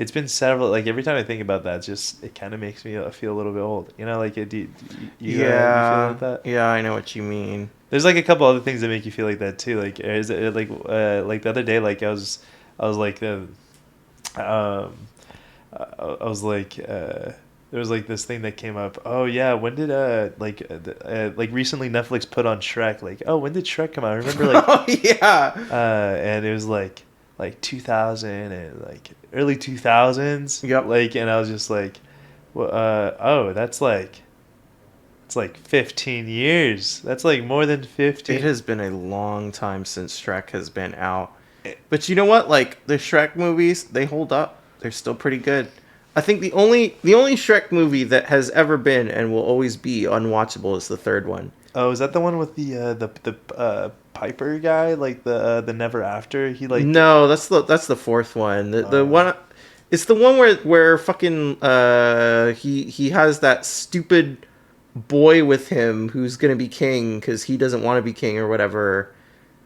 it's been several. Like every time I think about that, it kind of makes me feel a little bit old. You know, like you feel Yeah, like that? yeah, I know what you mean. There's like a couple other things that make you feel like that too. Like is it like the other day, like I was like um I was like there was like this thing that came up. Oh yeah, when did like recently Netflix put on Shrek? Like, oh, when did Shrek come out? I remember like Oh yeah, and it was like 2000 and like early 2000s, yep. like, and I was just like, well, oh, it's like 15 years. That's like more than It 15. has been a long time since Shrek has been out. But you know what? Like the Shrek movies, they hold up. They're still pretty good. I think the only Shrek movie that has ever been and will always be unwatchable is the third one. Oh, is that the one with the Piper guy, like the Never After? He like No, that's the fourth one. The uh one it's the one where fucking he has that stupid boy with him who's gonna be king because he doesn't want to be king or whatever,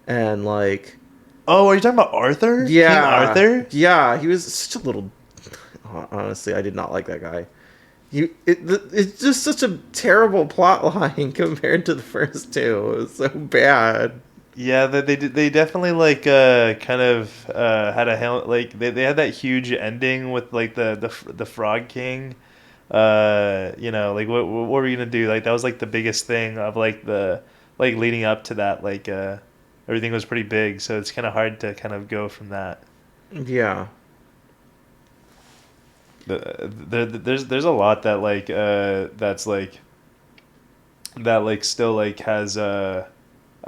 and like Oh, are you talking about Arthur? King yeah, Arthur? yeah, he was such a little. Honestly, I did not like that guy. It's just such a terrible plot line compared to the first two. It was so bad. Yeah, they definitely like kind of had a like they had that huge ending with like the Frog King. You know, like what were we gonna do? Like that was like the biggest thing of like the like leading up to that. Like everything was pretty big, so it's kind of hard to kind of go from that. Yeah. There's a lot that like that's like that like still like has uh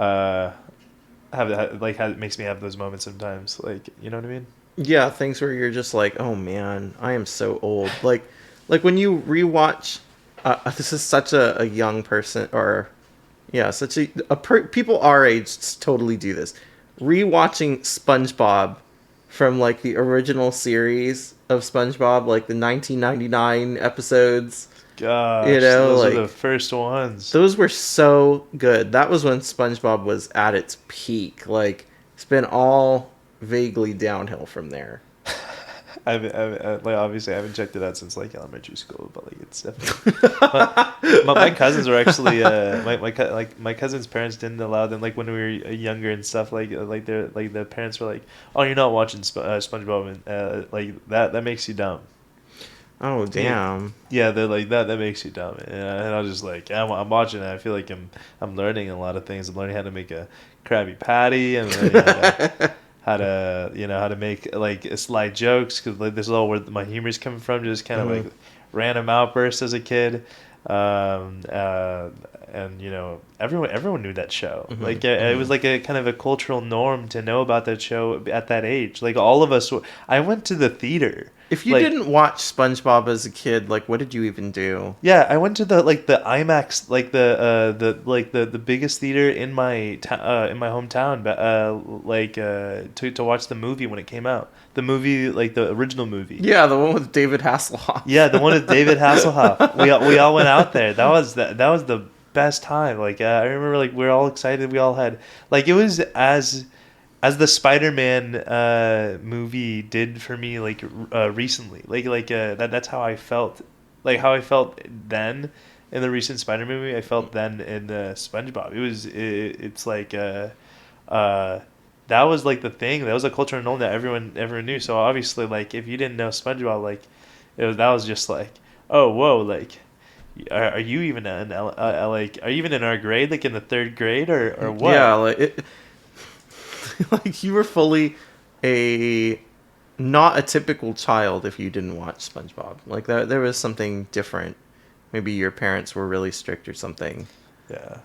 like makes me have those moments sometimes. Like you know what I mean? Yeah, things where you're just like, oh man, I am so old. Like when you rewatch, this is such a young person, or yeah, such people our age totally do this. Rewatching SpongeBob from like the original series of SpongeBob, like the 1999 episodes, Gosh, those are the like first ones. those were so good. That was when SpongeBob was at its peak. Like it's been all vaguely downhill from there. Like obviously I haven't checked it out since like elementary school, but like it's definitely my cousins were actually my cousins' parents didn't allow them like when we were younger and stuff like their like the parents were like, oh, you're not watching SpongeBob, and like that makes you dumb. Oh Yeah, damn. yeah, they're like that makes you dumb, and I was just like, yeah, I'm watching it. I feel like I'm learning a lot of things. I'm learning how to make a Krabby Patty. I'm learning how to how to make like sly jokes because like this is all where my humor's coming from. Just kind of Hmm. like random outbursts as a kid, um, uh, and everyone knew that show. Hmm. Like it Hmm. was like a kind of a cultural norm to know about that show at that age. Like all of us, I went to the theater. If you Like didn't watch SpongeBob as a kid, like what did you even do? yeah, I went to the IMAX, like the biggest theater in my hometown, but to watch the movie when it came out. The movie, like the original movie. Yeah, the one with David Yeah, Hasselhoff. the one with David Hasselhoff. We all went out there. That was the best time. Like I remember, like we were all excited. We all had like it was as the Spider-Man movie did for me like recently. That's how I felt. Like how I felt then in the recent Spider-Man movie, I felt then in the SpongeBob. It's like uh that was like the thing. That was a cultural norm that everyone knew. So obviously, like if you didn't know SpongeBob, like that was just like, oh whoa, like are you even like are you even in our grade, like in the third grade or Yeah, what? like you were fully a not a typical child if you didn't watch SpongeBob. Like there was something different. Maybe your parents were really strict or something. Yeah.